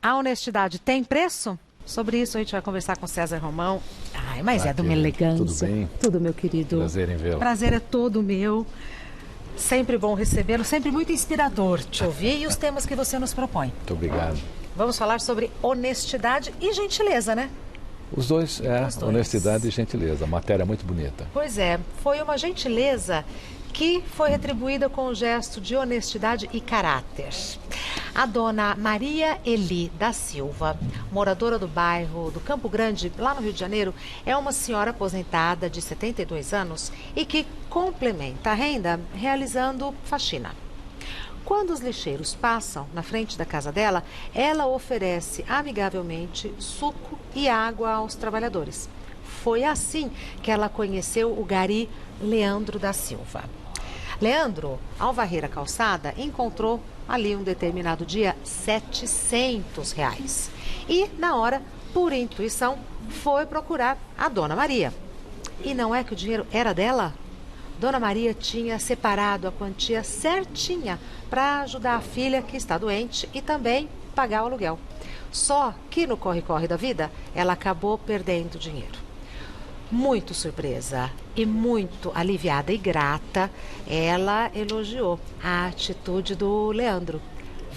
A honestidade tem preço? Sobre isso a gente vai conversar com César Romão. Ai, mas é de uma elegância. Tudo bem? Tudo, meu querido. Prazer em vê-lo. Prazer é todo meu. Sempre bom recebê-lo, sempre muito inspirador te ouvir e os temas que você nos propõe. Muito obrigado. Vamos falar sobre honestidade e gentileza, né? Os dois, honestidade e gentileza. Matéria muito bonita. Pois é, foi uma gentileza que foi retribuída com um gesto de honestidade e caráter. A dona Maria Eli da Silva, moradora do bairro do Campo Grande, lá no Rio de Janeiro, é uma senhora aposentada de 72 anos e que complementa a renda realizando faxina. Quando os lixeiros passam na frente da casa dela, ela oferece amigavelmente suco e água aos trabalhadores. Foi assim que ela conheceu o gari Leandro da Silva. Leandro, ao varrer a calçada, encontrou ali um determinado dia R$700. E, na hora, por intuição, foi procurar a Dona Maria. E não é que o dinheiro era dela? Dona Maria tinha separado a quantia certinha para ajudar a filha que está doente e também pagar o aluguel. Só que no corre-corre da vida, ela acabou perdendo dinheiro. Muito surpresa e muito aliviada e grata, ela elogiou a atitude do Leandro.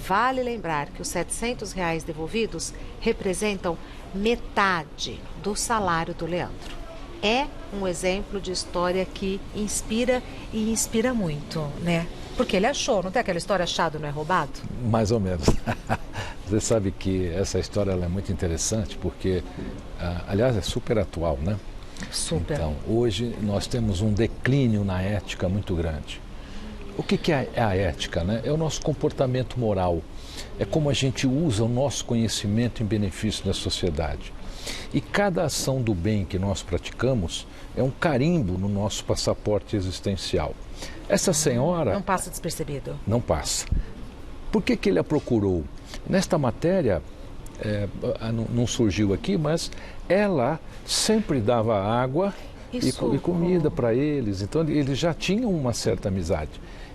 Vale lembrar que os R$700 devolvidos representam metade do salário do Leandro. É um exemplo de história que inspira e inspira muito, né? Porque ele achou, não tem aquela história achado não é roubado? Mais ou menos. Você sabe que essa história ela é muito interessante porque, aliás, é super atual, né? Super. Então, hoje nós temos um declínio na ética muito grande. O que é a ética, né? É o nosso comportamento moral. É como a gente usa o nosso conhecimento em benefício da sociedade. E cada ação do bem que nós praticamos é um carimbo no nosso passaporte existencial. Essa senhora... Não passa despercebido. Não passa. Por que ele a procurou? Nesta matéria, não surgiu aqui, mas ela sempre dava água e comida para eles. Então, eles já tinham uma certa amizade.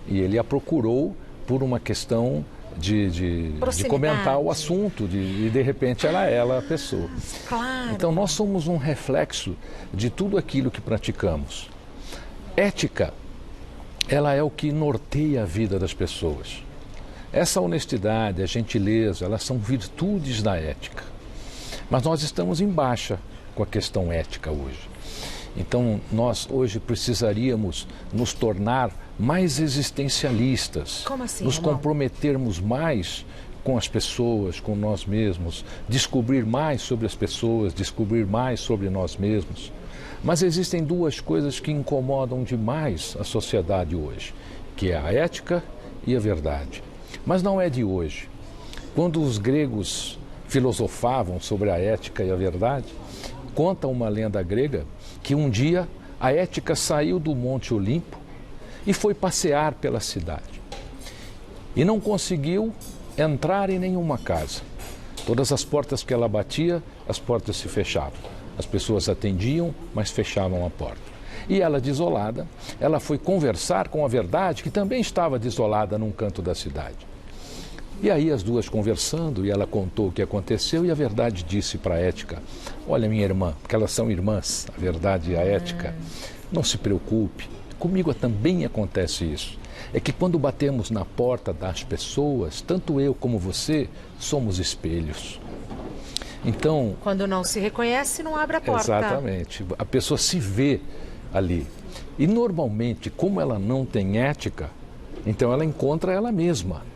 E ele a procurou por uma questão de comentar o assunto, e de repente ela a pessoa. Claro. Então nós somos um reflexo de tudo aquilo que praticamos. Ética, ela é o que norteia a vida das pessoas. Essa honestidade, a gentileza, elas são virtudes da ética. Mas nós estamos em baixa com a questão ética hoje. Então nós hoje precisaríamos nos tornar mais existencialistas. Como assim, nos irmão? Comprometermos mais com as pessoas, com nós mesmos, descobrir mais sobre as pessoas, descobrir mais sobre nós mesmos. Mas existem duas coisas que incomodam demais a sociedade hoje, que é a ética e a verdade. Mas não é de hoje. Quando os gregos filosofavam sobre a ética e a verdade, conta uma lenda grega que um dia a ética saiu do Monte Olimpo e foi passear pela cidade. E não conseguiu entrar em nenhuma casa. Todas as portas que ela batia, as portas se fechavam. As pessoas atendiam, mas fechavam a porta. E ela, desolada, ela foi conversar com a verdade, que também estava desolada num canto da cidade. E aí as duas conversando, e ela contou o que aconteceu, e a verdade disse para a ética: olha, minha irmã, porque elas são irmãs, a verdade e a ética, não se preocupe, comigo também acontece isso. É que quando batemos na porta das pessoas, tanto eu como você, somos espelhos. Então... Quando não se reconhece, não abre a porta. Exatamente. A pessoa se vê ali. E normalmente, como ela não tem ética, então ela encontra ela mesma.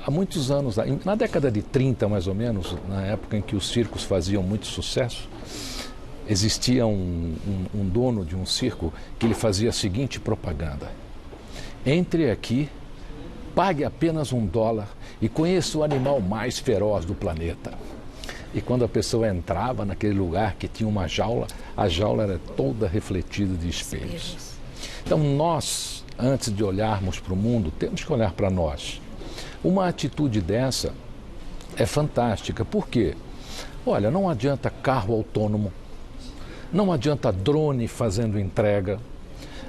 Há muitos anos, na década de 30 mais ou menos, na época em que os circos faziam muito sucesso, existia um dono de um circo que ele fazia a seguinte propaganda: entre aqui, pague apenas $1 e conheça o animal mais feroz do planeta. E quando a pessoa entrava naquele lugar que tinha uma jaula, a jaula era toda refletida de espelhos. Então nós, antes de olharmos para o mundo, temos que olhar para nós. Uma atitude dessa é fantástica. Por quê? Olha, não adianta carro autônomo, não adianta drone fazendo entrega,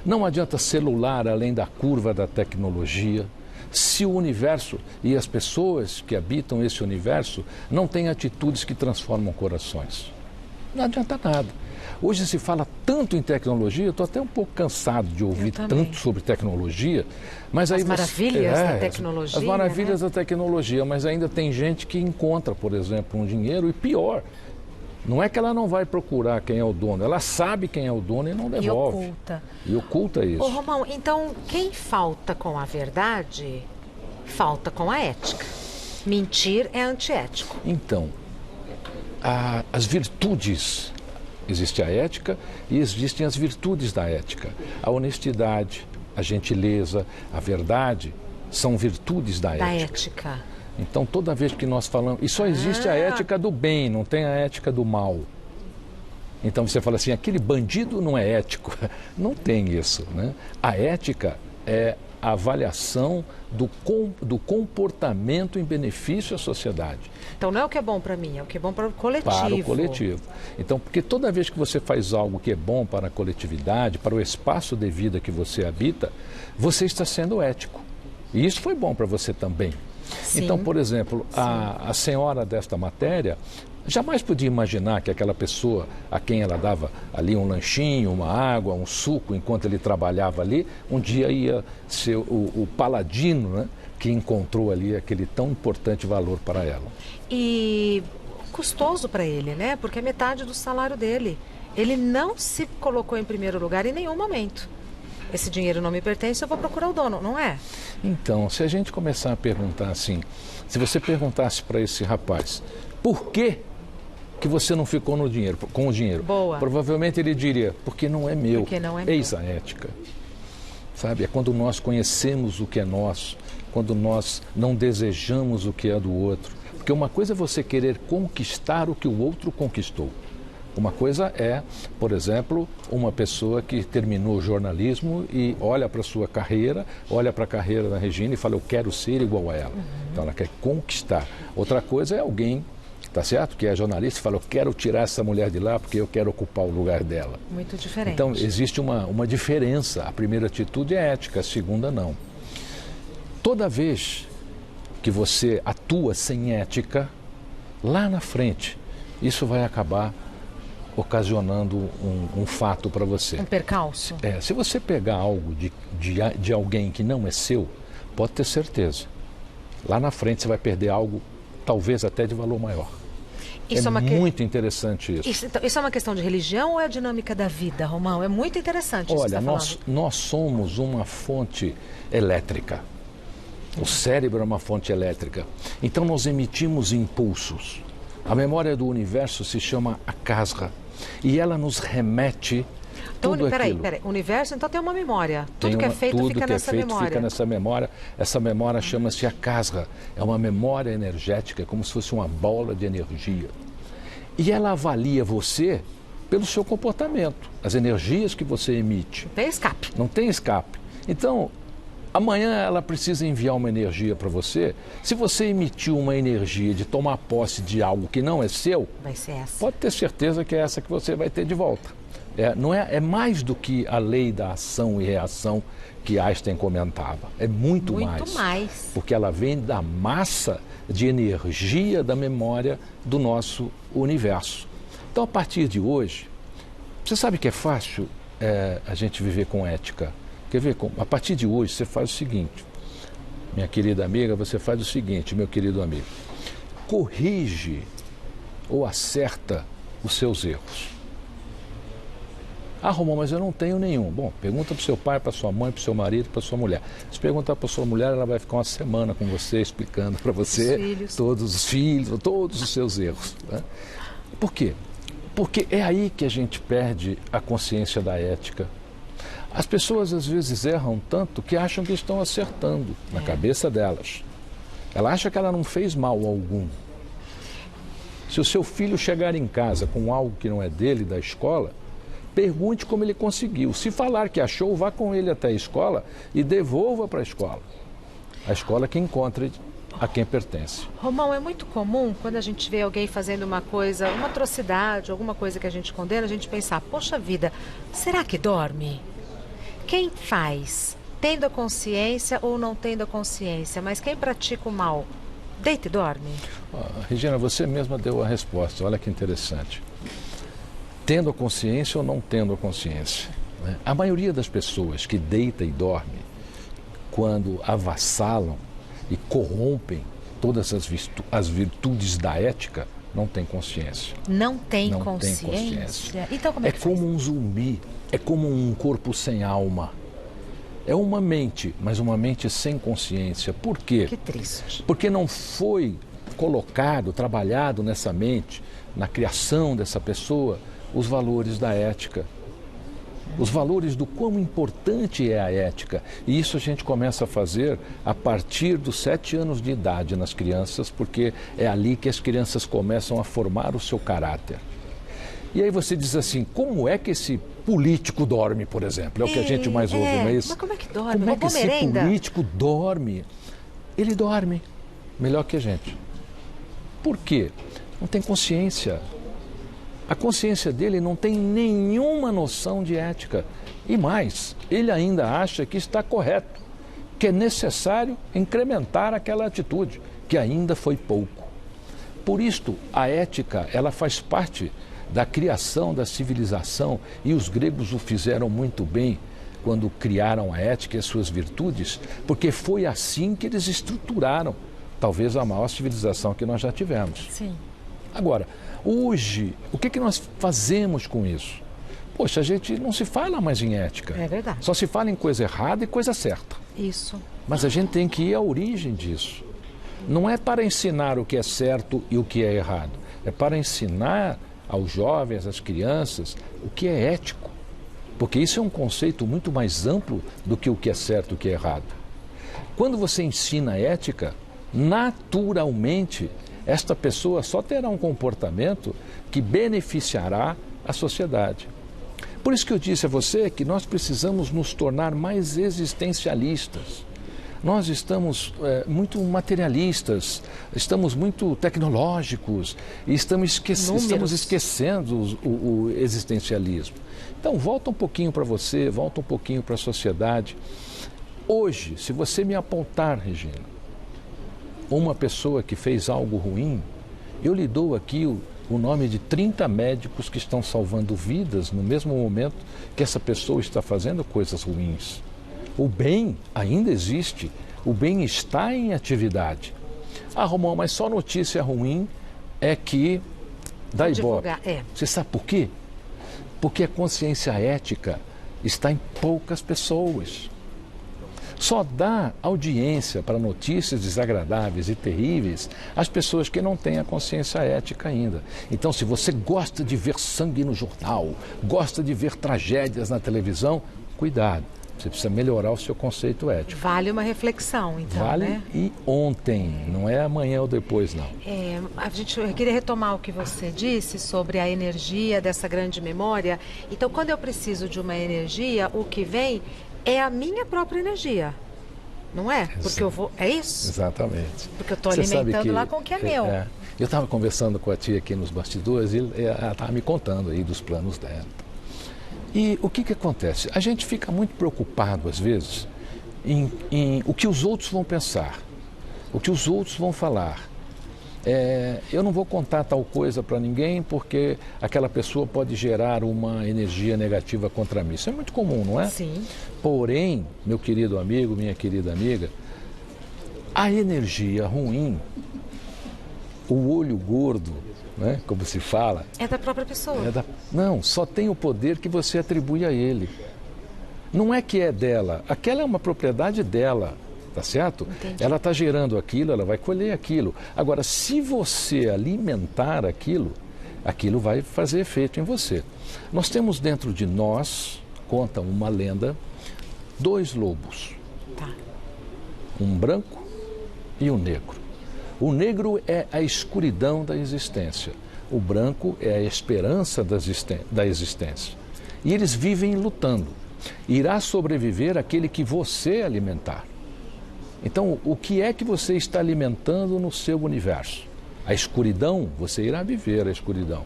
não adianta celular além da curva da tecnologia, se o universo e as pessoas que habitam esse universo não têm atitudes que transformam corações? Não adianta nada. Hoje se fala tanto em tecnologia, eu estou até um pouco cansado de ouvir tanto sobre tecnologia. Mas aí as maravilhas da tecnologia. As maravilhas da tecnologia, mas ainda tem gente que encontra, por exemplo, um dinheiro e pior. Não é que ela não vai procurar quem é o dono, ela sabe quem é o dono e não devolve. E oculta isso. Ô, Romão, então quem falta com a verdade, falta com a ética. Mentir é antiético. Então, as virtudes, existe a ética e existem as virtudes da ética. A honestidade, a gentileza, a verdade são virtudes da ética. Então, toda vez que nós falamos... E só existe a ética do bem, não tem a ética do mal. Então, você fala assim, aquele bandido não é ético. Não tem isso, né? A ética é a avaliação do comportamento em benefício à sociedade. Então, não é o que é bom para mim, é o que é bom para o coletivo. Para o coletivo. Então, porque toda vez que você faz algo que é bom para a coletividade, para o espaço de vida que você habita, você está sendo ético. E isso foi bom para você também. Sim. Então, por exemplo, a senhora desta matéria jamais podia imaginar que aquela pessoa a quem ela dava ali um lanchinho, uma água, um suco, enquanto ele trabalhava ali, um dia ia ser o paladino, né, que encontrou ali aquele tão importante valor para ela. E custoso para ele, né? Porque é metade do salário dele. Ele não se colocou em primeiro lugar em nenhum momento. Esse dinheiro não me pertence, eu vou procurar o dono, não é? Então, se a gente começar a perguntar assim, se você perguntasse para esse rapaz, por que você não ficou com o dinheiro? Boa. Provavelmente ele diria, porque não é meu. Porque não é meu. Eis a ética. Sabe, é quando nós conhecemos o que é nosso, quando nós não desejamos o que é do outro. Porque uma coisa é você querer conquistar o que o outro conquistou. Uma coisa é, por exemplo, uma pessoa que terminou jornalismo e olha para a sua carreira, olha para a carreira da Regina e fala, eu quero ser igual a ela. Então ela quer conquistar. Outra coisa é alguém, tá certo, que é jornalista e fala, eu quero tirar essa mulher de lá porque eu quero ocupar o lugar dela. Muito diferente. Então existe uma diferença. A primeira atitude é ética, a segunda não. Toda vez que você atua sem ética, lá na frente, isso vai acabar ocasionando um fato para você. Um percalço? Se você pegar algo de alguém que não é seu, pode ter certeza. Lá na frente você vai perder algo, talvez até de valor maior. Muito interessante isso. Isso é uma questão de religião ou é a dinâmica da vida, Romão? É muito interessante isso que você está falando. Nós somos uma fonte elétrica. O cérebro é uma fonte elétrica. Então nós emitimos impulsos. A memória do universo se chama Akasra. E ela nos remete tudo aquilo. Peraí, o universo então tem uma memória. Tudo que é feito fica nessa memória. Fica nessa memória. Essa memória chama-se Akasra. É uma memória energética, como se fosse uma bola de energia. E ela avalia você pelo seu comportamento, as energias que você emite. Não tem escape. Não tem escape. Então, amanhã ela precisa enviar uma energia para você. Se você emitiu uma energia de tomar posse de algo que não é seu, vai ser essa. Pode ter certeza que é essa que você vai ter de volta. É mais do que a lei da ação e reação que Einstein comentava. É muito mais. Porque ela vem da massa de energia da memória do nosso universo. Então, a partir de hoje, você sabe que é fácil a gente viver com ética. Quer ver? A partir de hoje, você faz o seguinte, minha querida amiga, você faz o seguinte, meu querido amigo, corrige ou acerta os seus erros. Ah, Romão, mas eu não tenho nenhum. Bom, pergunta para o seu pai, para sua mãe, para o seu marido, para sua mulher. Se perguntar para sua mulher, ela vai ficar uma semana com você, explicando para você todos os filhos, todos os seus erros. Né? Por quê? Porque é aí que a gente perde a consciência da ética. As pessoas às vezes erram tanto que acham que estão acertando na cabeça delas. Ela acha que ela não fez mal algum. Se o seu filho chegar em casa com algo que não é dele, da escola, pergunte como ele conseguiu. Se falar que achou, vá com ele até a escola e devolva para a escola. A escola que encontre a quem pertence. Romão, é muito comum quando a gente vê alguém fazendo uma coisa, uma atrocidade, alguma coisa que a gente condena, a gente pensar, poxa vida, será que dorme? Quem faz tendo a consciência ou não tendo a consciência, mas quem pratica o mal, deita e dorme? Regina, você mesma deu a resposta, olha que interessante. Tendo a consciência ou não tendo a consciência, né? A maioria das pessoas que deita e dorme, quando avassalam e corrompem todas as virtudes da ética, não tem consciência. Não tem Não consciência? tem consciência. Então como é que como faz? um zumbi, é como um corpo sem alma. É uma mente, mas uma mente sem consciência. Por quê? Que triste. Porque não foi colocado, trabalhado nessa mente, na criação dessa pessoa, os valores da ética. Os valores do quão importante é a ética. E isso a gente começa a fazer a partir dos 7 anos de idade nas crianças, porque é ali que as crianças começam a formar o seu caráter. E aí você diz assim, como é que esse político dorme, por exemplo? É o que a gente mais ouve, não é isso? Mas como é que dorme? Como é que Roubou esse merenda? político dorme? Ele dorme melhor que a gente. Por quê? Não tem consciência. A consciência dele não tem nenhuma noção de ética. E mais, ele ainda acha que está correto, que é necessário incrementar aquela atitude, que ainda foi pouco. Por isto, a ética, ela faz parte da criação da civilização, e os gregos o fizeram muito bem quando criaram a ética e as suas virtudes, porque foi assim que eles estruturaram, talvez a maior civilização que nós já tivemos. Sim. Agora, hoje, o que nós fazemos com isso? Poxa, a gente não se fala mais em ética. É verdade. Só se fala em coisa errada e coisa certa. Isso. Mas a gente tem que ir à origem disso. Não é para ensinar o que é certo e o que é errado. É para ensinar aos jovens, às crianças, o que é ético. Porque isso é um conceito muito mais amplo do que o que é certo e o que é errado. Quando você ensina ética, naturalmente, esta pessoa só terá um comportamento que beneficiará a sociedade. Por isso que eu disse a você que nós precisamos nos tornar mais existencialistas. Nós estamos muito materialistas, estamos muito tecnológicos e estamos esquecendo o existencialismo. Então, volta um pouquinho para você, volta um pouquinho para a sociedade. Hoje, se você me apontar, Regina, uma pessoa que fez algo ruim, eu lhe dou aqui o nome de 30 médicos que estão salvando vidas no mesmo momento que essa pessoa está fazendo coisas ruins. O bem ainda existe, o bem está em atividade. Ah, Romão, mas só notícia ruim é que dá ibope. Você sabe por quê? Porque a consciência ética está em poucas pessoas. Só dá audiência para notícias desagradáveis e terríveis às pessoas que não têm a consciência ética ainda. Então, se você gosta de ver sangue no jornal, gosta de ver tragédias na televisão, cuidado. Você precisa melhorar o seu conceito ético. Vale uma reflexão, então, vale, né? E ontem, não é amanhã ou depois, não. Eu queria retomar o que você disse sobre a energia dessa grande memória. Então, quando eu preciso de uma energia, o que vem é a minha própria energia, não é? Porque eu vou... É isso? Exatamente. Porque eu estou alimentando lá com o que é meu. Eu estava conversando com a tia aqui nos bastidores e ela estava me contando aí dos planos dela. E o que acontece? A gente fica muito preocupado, às vezes, em o que os outros vão pensar, o que os outros vão falar. Eu não vou contar tal coisa para ninguém porque aquela pessoa pode gerar uma energia negativa contra mim. Isso é muito comum, não é? Sim. Porém, meu querido amigo, minha querida amiga, a energia ruim, o olho gordo, né, como se fala... É da própria pessoa. Não, só tem o poder que você atribui a ele. Não é que é dela, aquela é uma propriedade dela. Tá certo? Entendi. Ela está gerando aquilo, ela vai colher aquilo. Agora, se você alimentar aquilo, aquilo vai fazer efeito em você. Nós temos dentro de nós, conta uma lenda, 2 lobos. Tá. Um branco e um negro. O negro é a escuridão da existência. O branco é a esperança da existência. E eles vivem lutando. Irá sobreviver aquele que você alimentar. Então, o que é que você está alimentando no seu universo? A escuridão, você irá viver a escuridão.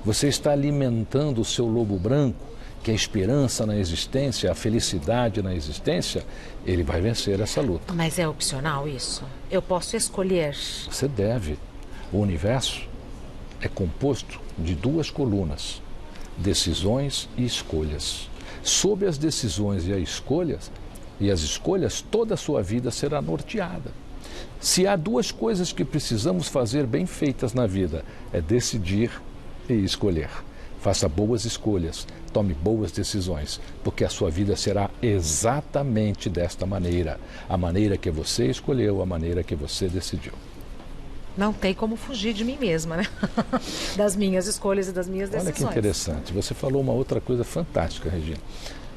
Você está alimentando o seu lobo branco, que a esperança na existência, a felicidade na existência, ele vai vencer essa luta. Mas é opcional isso? Eu posso escolher? Você deve. O universo é composto de duas colunas, decisões e escolhas. Sob as decisões e as escolhas, toda a sua vida será norteada. Se há duas coisas que precisamos fazer bem feitas na vida, é decidir e escolher. Faça boas escolhas, tome boas decisões, porque a sua vida será exatamente desta maneira. A maneira que você escolheu, a maneira que você decidiu. Não tem como fugir de mim mesma, né? Das minhas escolhas e das minhas decisões. Olha que interessante. Você falou uma outra coisa fantástica, Regina.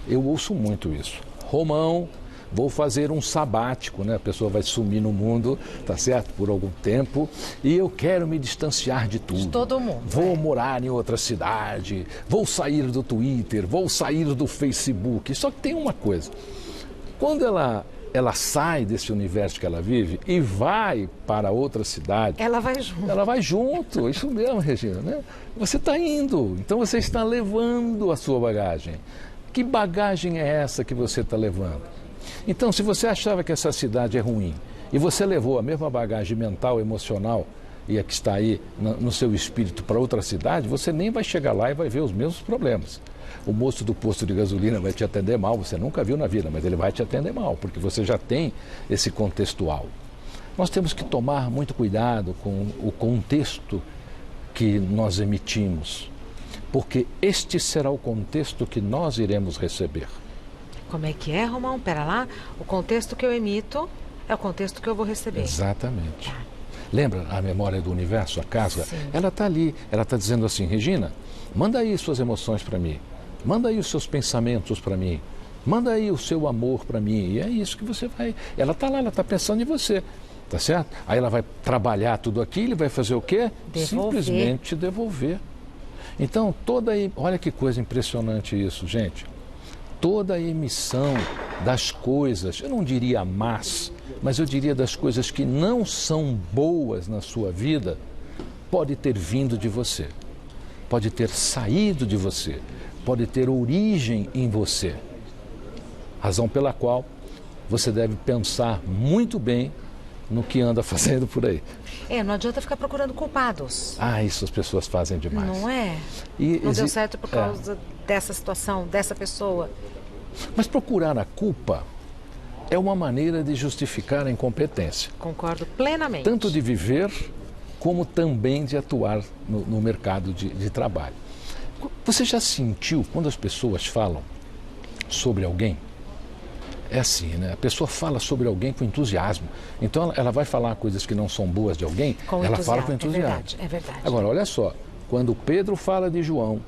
Eu ouço muito isso. Romão, vou fazer um sabático, né? A pessoa vai sumir no mundo, tá certo? Por algum tempo. E eu quero me distanciar de tudo. De todo mundo. Vou morar em outra cidade, vou sair do Twitter, vou sair do Facebook. Só que tem uma coisa. Quando ela sai desse universo que ela vive e vai para outra cidade. Ela vai junto. Ela vai junto, isso mesmo, Regina, né? Você está indo, então você está levando a sua bagagem. Que bagagem é essa que você está levando? Então, se você achava que essa cidade é ruim e você levou a mesma bagagem mental, emocional e a que está aí no seu espírito para outra cidade, você nem vai chegar lá e vai ver os mesmos problemas. O moço do posto de gasolina vai te atender mal, você nunca viu na vida, mas ele vai te atender mal, porque você já tem esse contextual. Nós temos que tomar muito cuidado com o contexto que nós emitimos, porque este será o contexto que nós iremos receber. Como é que é, Romão? Pera lá, o contexto que eu emito é o contexto que eu vou receber. Exatamente. Tá. Lembra a memória do universo, a casa? Sim. Ela está ali, ela está dizendo assim, Regina, manda aí suas emoções para mim. Manda aí os seus pensamentos para mim. Manda aí o seu amor para mim. E é isso que você vai... Ela está lá, ela está pensando em você. Tá certo? Aí ela vai trabalhar tudo aquilo e vai fazer o quê? Devolver. Simplesmente devolver. Então, olha que coisa impressionante isso, gente. Toda a emissão das coisas, eu não diria más, mas eu diria das coisas que não são boas na sua vida, pode ter vindo de você. Pode ter saído de você. Pode ter origem em você. Razão pela qual você deve pensar muito bem no que anda fazendo por aí. Não adianta ficar procurando culpados. Isso as pessoas fazem demais. Não é? Não deu certo por causa dessa situação, dessa pessoa. Mas procurar a culpa é uma maneira de justificar a incompetência. Concordo plenamente. Tanto de viver, como também de atuar no mercado de trabalho. Você já sentiu quando as pessoas falam sobre alguém? É assim, né? A pessoa fala sobre alguém com entusiasmo. Então ela vai falar coisas que não são boas de alguém, ela fala com entusiasmo. É verdade. Agora, olha só, quando Pedro fala de João,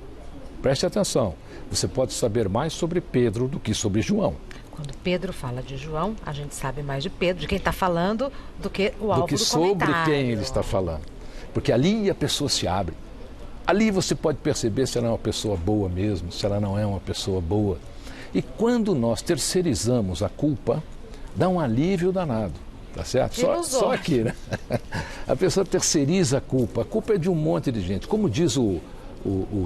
preste atenção, você pode saber mais sobre Pedro do que sobre João. Quando Pedro fala de João, a gente sabe mais de Pedro, de quem está falando, do que o alvo do sobre comentário. quem ele está falando. Porque ali a pessoa se abre. Ali você pode perceber se ela é uma pessoa boa mesmo, se ela não é uma pessoa boa. E quando nós terceirizamos a culpa, dá um alívio danado, tá certo? Só aqui, né? A pessoa terceiriza a culpa é de um monte de gente. Como diz o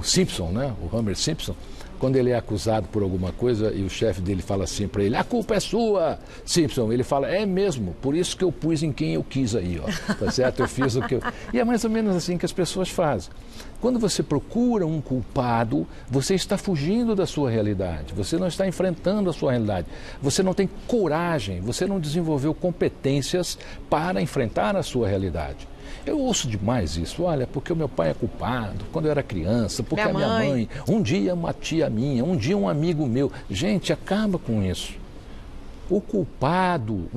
Simpson, né? O Homer Simpson, quando ele é acusado por alguma coisa e o chefe dele fala assim para ele, a culpa é sua, Simpson. Ele fala, é mesmo, por isso que eu pus em quem eu quis aí, ó. Tá certo? Eu fiz o que eu... E é mais ou menos assim que as pessoas fazem. Quando você procura um culpado, você está fugindo da sua realidade, você não está enfrentando a sua realidade, você não tem coragem, você não desenvolveu competências para enfrentar a sua realidade. Eu ouço demais isso, olha, porque o meu pai é culpado, quando eu era criança, porque a minha mãe, um dia uma tia minha, um dia um amigo meu. Gente, acaba com isso. O culpado,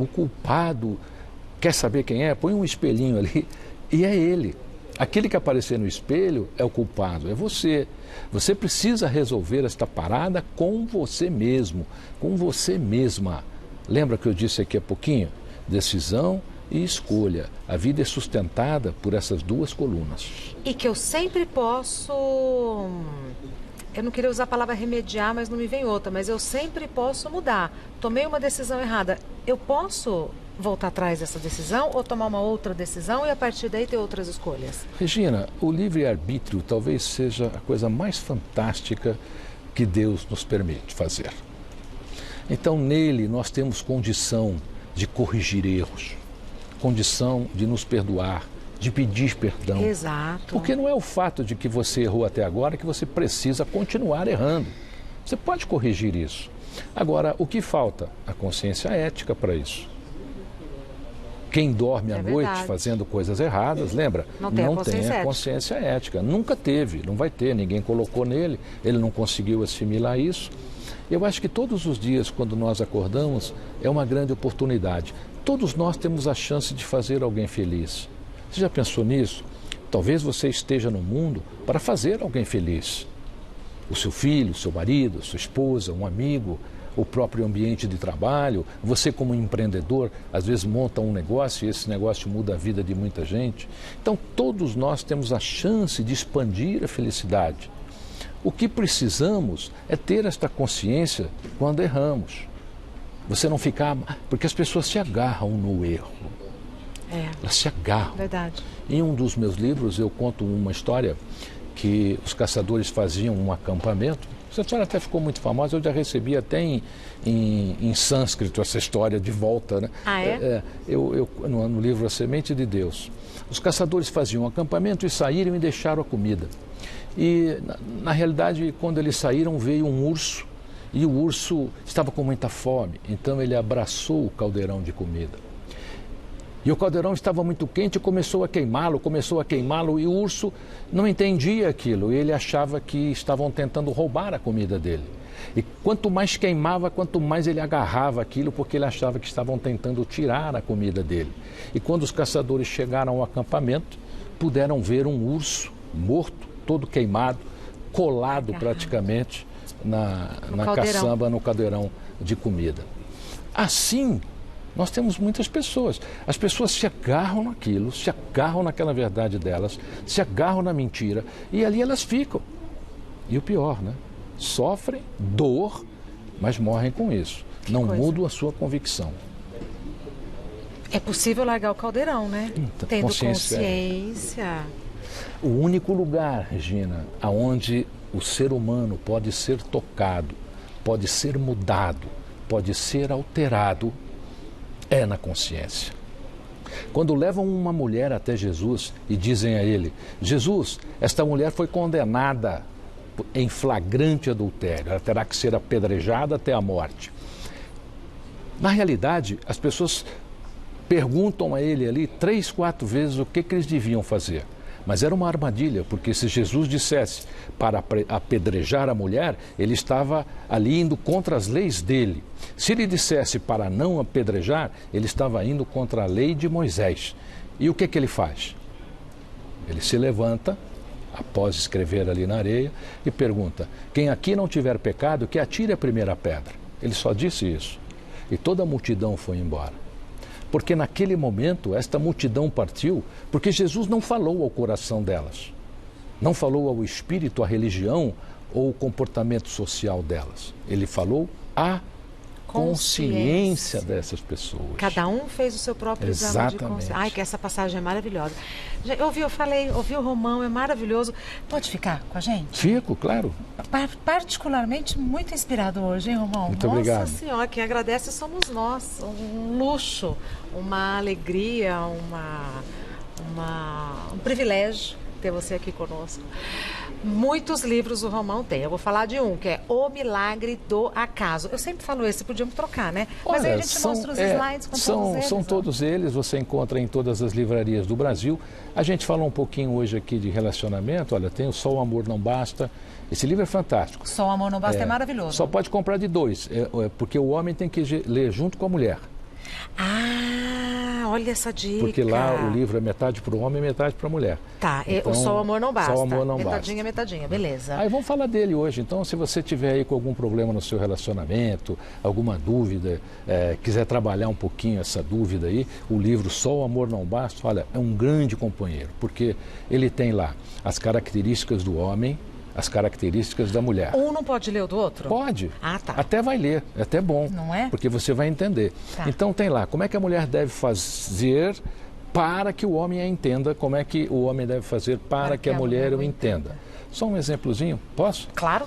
quer saber quem é? Põe um espelhinho ali e é ele. Aquele que aparecer no espelho é o culpado, é você. Você precisa resolver esta parada com você mesmo, com você mesma. Lembra que eu disse aqui há pouquinho? Decisão e escolha. A vida é sustentada por essas duas colunas. E que eu sempre posso... Eu não queria usar a palavra remediar, mas não me vem outra. Mas eu sempre posso mudar. Tomei uma decisão errada. Eu posso voltar atrás dessa decisão ou tomar uma outra decisão e a partir daí ter outras escolhas? Regina, o livre-arbítrio talvez seja a coisa mais fantástica que Deus nos permite fazer. Então, nele nós temos condição de corrigir erros, condição de nos perdoar, de pedir perdão. Exato. Porque não é o fato de que você errou até agora que você precisa continuar errando. Você pode corrigir isso. Agora, o que falta? A consciência ética para isso. Quem dorme à noite fazendo coisas erradas, lembra? Não tem a consciência ética. Nunca teve, não vai ter, ninguém colocou nele, ele não conseguiu assimilar isso. Eu acho que todos os dias, quando nós acordamos, é uma grande oportunidade. Todos nós temos a chance de fazer alguém feliz. Você já pensou nisso? Talvez você esteja no mundo para fazer alguém feliz. O seu filho, o seu marido, a sua esposa, um amigo, o próprio ambiente de trabalho. Você, como empreendedor, às vezes monta um negócio e esse negócio muda a vida de muita gente. Então, todos nós temos a chance de expandir a felicidade. O que precisamos é ter esta consciência quando erramos. Você não ficar... Porque as pessoas se agarram no erro. Elas se agarram. Verdade. Em um dos meus livros eu conto uma história que os caçadores faziam um acampamento. Essa história até ficou muito famosa, eu já recebi até em sânscrito essa história de volta, né? Ah, é? No livro A Semente de Deus. Os caçadores faziam um acampamento e saíram e deixaram a comida. E, na realidade, quando eles saíram, veio um urso, e o urso estava com muita fome, então ele abraçou o caldeirão de comida. E o caldeirão estava muito quente e começou a queimá-lo, e o urso não entendia aquilo, ele achava que estavam tentando roubar a comida dele. E quanto mais queimava, quanto mais ele agarrava aquilo, porque ele achava que estavam tentando tirar a comida dele. E quando os caçadores chegaram ao acampamento, puderam ver um urso morto, todo queimado, colado praticamente na caçamba, no caldeirão de comida. Assim, nós temos muitas pessoas. As pessoas se agarram naquilo, se agarram naquela verdade delas, se agarram na mentira e ali elas ficam. E o pior, né? Sofrem dor, mas morrem com isso. Não mudam a sua convicção. É possível largar o caldeirão, né? Tendo consciência. O único lugar, Regina, aonde o ser humano pode ser tocado, pode ser mudado, pode ser alterado, é na consciência. Quando levam uma mulher até Jesus e dizem a ele: Jesus, esta mulher foi condenada em flagrante adultério, ela terá que ser apedrejada até a morte. Na realidade, as pessoas perguntam a ele ali 3, 4 vezes o que eles deviam fazer. Mas era uma armadilha, porque se Jesus dissesse para apedrejar a mulher, ele estava ali indo contra as leis dele. Se ele dissesse para não apedrejar, ele estava indo contra a lei de Moisés. E o que ele faz? Ele se levanta, após escrever ali na areia, e pergunta: quem aqui não tiver pecado, que atire a primeira pedra. Ele só disse isso. E toda a multidão foi embora. Porque naquele momento esta multidão partiu, porque Jesus não falou ao coração delas, não falou ao espírito, à religião ou ao comportamento social delas. Ele falou à consciência dessas pessoas. Cada um fez o seu próprio exame de consciência. Ai, que essa passagem é maravilhosa. Ouvi o Romão, é maravilhoso. Pode ficar com a gente? Fico, claro. Particularmente muito inspirado hoje, hein, Romão? Muito obrigado. Nossa Senhora, quem agradece somos nós. Um luxo, uma alegria, um privilégio ter você aqui conosco. Muitos livros o Romão tem. Eu vou falar de um, que é O Milagre do Acaso. Eu sempre falo esse, podíamos trocar, né? Mas aí a gente mostra os slides com todos eles. São todos eles, você encontra em todas as livrarias do Brasil. A gente falou um pouquinho hoje aqui de relacionamento. Olha, tem o Só o Amor Não Basta. Esse livro é fantástico. Só o Amor Não Basta é maravilhoso. Só pode comprar de 2, porque o homem tem que ler junto com a mulher. Ah, olha essa dica. Porque lá o livro é metade para o homem e metade para a mulher. Tá, então, o Só o Amor Não Basta. Só o Amor Não metadinha, Basta. Metadinha, beleza. Aí vamos falar dele hoje. Então, se você tiver aí com algum problema no seu relacionamento, alguma dúvida, quiser trabalhar um pouquinho essa dúvida aí, o livro Só o Amor Não Basta, olha, é um grande companheiro, porque ele tem lá as características do homem, as características da mulher. Um não pode ler o do outro? Pode. Ah, tá. Até vai ler, é até bom. Não é? Porque você vai entender. Tá. Então tem lá, como é que a mulher deve fazer para que o homem a entenda, como é que o homem deve fazer para que a mulher o entenda. Só um exemplozinho, posso? Claro.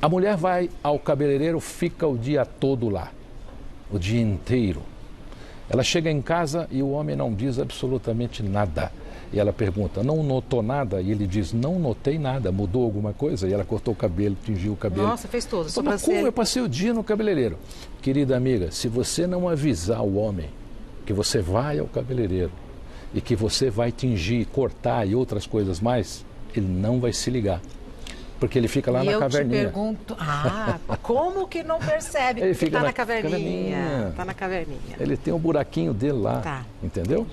A mulher vai ao cabeleireiro, fica o dia todo lá, o dia inteiro. Ela chega em casa e o homem não diz absolutamente nada. E ela pergunta, não notou nada? E ele diz, não notei nada, mudou alguma coisa? E ela cortou o cabelo, tingiu o cabelo. Nossa, fez tudo. Mas como? Eu passei o dia no cabeleireiro. Querida amiga, se você não avisar o homem que você vai ao cabeleireiro e que você vai tingir, cortar e outras coisas mais, ele não vai se ligar. Porque ele fica lá na caverninha. Eu te pergunto, como que não percebe? Ele fica na caverninha. Tá na caverninha. Ele tem um buraquinho dele lá, entendeu?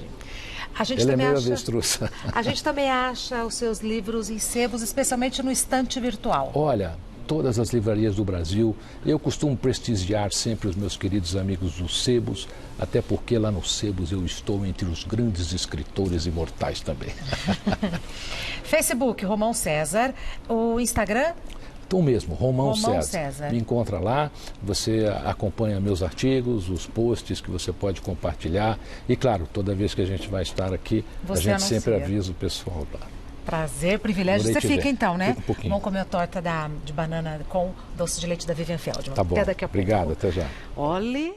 Ele é meio avestruz. A gente também acha os seus livros em sebos, especialmente no estante virtual. Olha, todas as livrarias do Brasil, eu costumo prestigiar sempre os meus queridos amigos dos sebos, até porque lá nos sebos eu estou entre os grandes escritores imortais também. Facebook, Romão César. O Instagram? Então mesmo, Romão César. Me encontra lá, você acompanha meus artigos, os posts que você pode compartilhar. E claro, toda vez que a gente vai estar aqui, a gente sempre avisa o pessoal lá. Prazer, privilégio. Você fica então, né? Fica um pouquinho. Vamos comer a torta de banana com doce de leite da Vivian Feldman. Tá bom, até daqui a pouco. Obrigado, até já. Olhe...